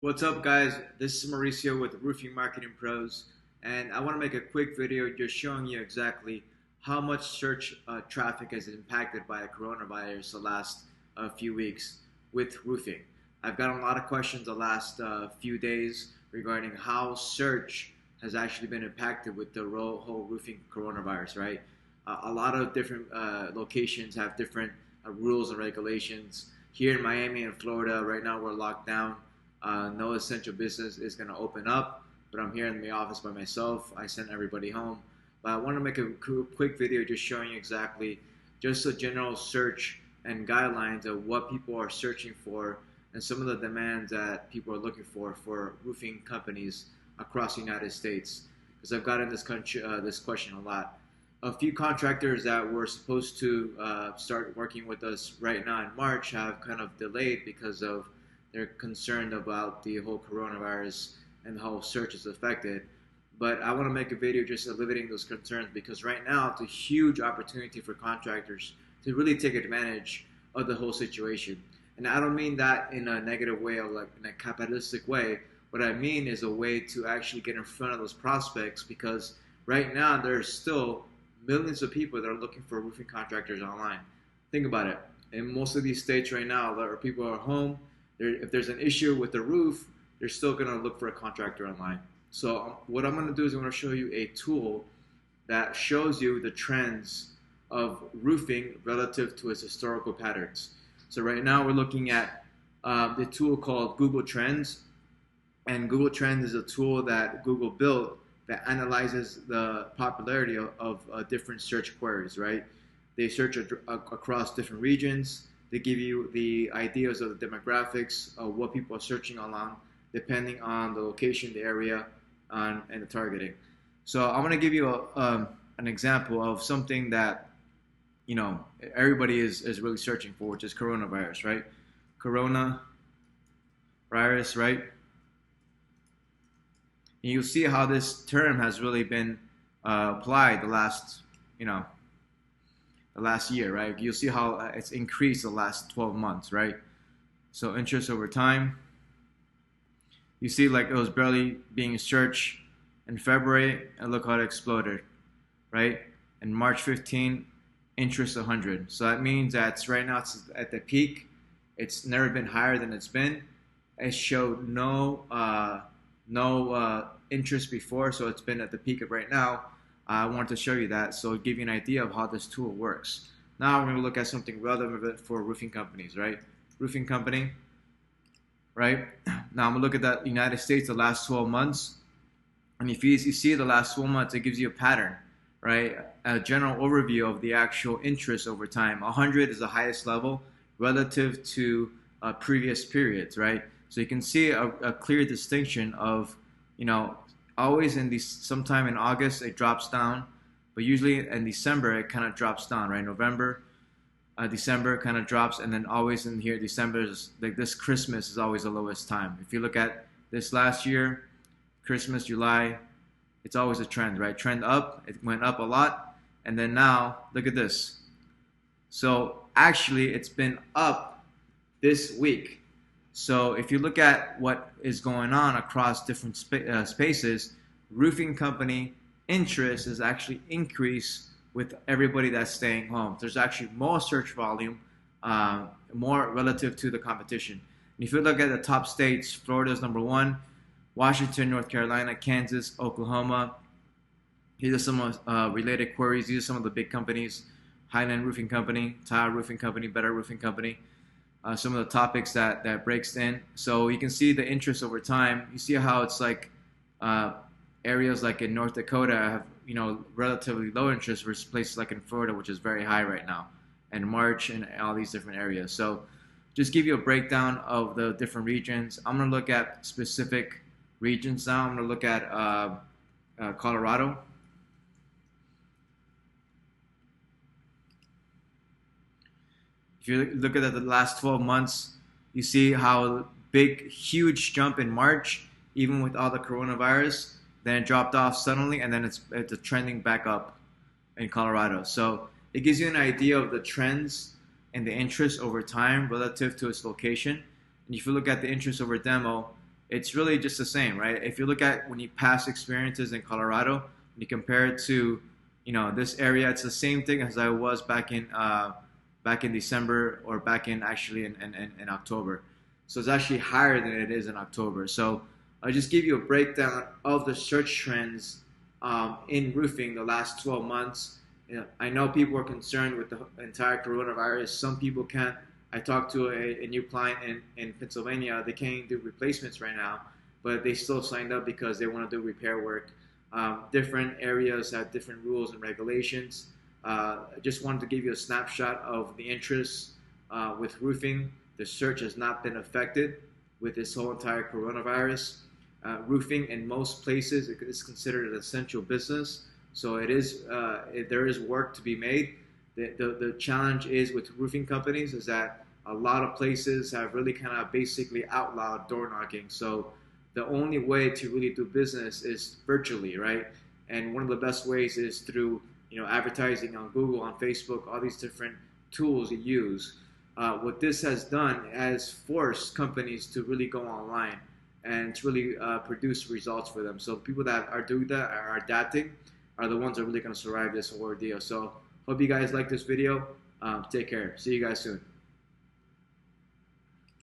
What's up, guys? This is Mauricio with Roofing Marketing Pros, and I want to make a quick video just showing you exactly how much search traffic has impacted by the coronavirus the last few weeks with roofing. I've gotten a lot of questions the last few days regarding how search has actually been impacted with the whole roofing coronavirus, right? A lot of different locations have different rules and regulations. Here in Miami and Florida, right now we're locked down. No essential business is going to open up, but I'm here in the office by myself. I sent everybody home. But I want to make a quick video just showing you exactly just a general search and guidelines of what people are searching for and some of the demands that people are looking for roofing companies across the United States. Because I've gotten this question a lot. A few contractors that were supposed to start working with us right now in March have kind of delayed because of they're concerned about the whole coronavirus and how search is affected. But I want to make a video just alleviating those concerns because right now it's a huge opportunity for contractors to really take advantage of the whole situation. And I don't mean that in a negative way or like in a capitalistic way. What I mean is a way to actually get in front of those prospects because right now there's still millions of people that are looking for roofing contractors online. Think about it. In most of these states right now, there are people who are home. If there's an issue with the roof, they're still going to look for a contractor online. So what I'm going to do is I'm going to show you a tool that shows you the trends of roofing relative to its historical patterns. So right now we're looking at the tool called Google Trends. And Google Trends is a tool that Google built that analyzes the popularity of different search queries, right? They search across different regions. They give you the ideas of the demographics of what people are searching along, depending on the location, the area, and the targeting. So I'm going to give you an example of something that everybody is really searching for, which is coronavirus, right? Coronavirus, right? And you'll see how this term has really been applied the last year, right? You'll see how it's increased the last 12 months, right? So interest over time. You see like it was barely being searched in February, and look how it exploded, right? And March 15, interest 100. So that means that right now it's at the peak. It's never been higher than it's been. It showed no interest before, so it's been at the peak of right now. I wanted to show you that, so give you an idea of how this tool works. Now we're going to look at something relevant for roofing companies, right? Roofing company, right? Now I'm going to look at that United States the last 12 months. And if you see the last 12 months, it gives you a pattern, right? A general overview of the actual interest over time. 100 is the highest level relative to previous periods, right? So you can see a clear distinction of, always sometime in August it drops down, but usually in December it kind of drops down, right? November, December kind of drops, and then always in here December is like this Christmas is always the lowest time. If you look at this last year, Christmas, July, it's always a trend, right? Trend up, it went up a lot, and then now look at this. So actually it's been up this week. So if you look at what is going on across different spaces, roofing company interest is actually increased with everybody that's staying home. There's actually more search volume, more relative to the competition. And if you look at the top states, Florida is number 1, Washington, North Carolina, Kansas, Oklahoma. These are some related queries. These are some of the big companies: Highland Roofing Company, Tile Roofing Company, Better Roofing Company. Some of the topics that breaks in. So you can see the interest over time. You see how it's like areas like in North Dakota have relatively low interest versus places like in Florida, which is very high right now, and March and all these different areas. So just give you a breakdown of the different regions. I'm going to look at specific regions now. I'm going to look at Colorado. If you look at the last 12 months, you see how big, huge jump in March, even with all the coronavirus. Then it dropped off suddenly, and then it's trending back up in Colorado. So it gives you an idea of the trends and the interest over time relative to its location. And if you look at the interest over demo, it's really just the same, right? If you look at when you past experiences in Colorado, when you compare it to, this area, it's the same thing as I was back in December, or back in actually in October. So it's actually higher than it is in October. So I'll just give you a breakdown of the search trends in roofing the last 12 months. I know people are concerned with the entire coronavirus. Some people can't. I talked to a new client in Pennsylvania. They can't do replacements right now, but they still signed up because they want to do repair work. Different areas have different rules and regulations. I just wanted to give you a snapshot of the interest with roofing. The search has not been affected with this whole entire coronavirus. Roofing in most places is considered an essential business, so there is work to be made. The challenge is with roofing companies is that a lot of places have really kind of basically outlawed door knocking. So the only way to really do business is virtually, right? And one of the best ways is through advertising on Google, on Facebook, all these different tools you use. What this has done has forced companies to really go online and to really produce results for them. So people that are doing that, are adapting, are the ones that are really going to survive this ordeal. So hope you guys like this video. Take care. See you guys soon.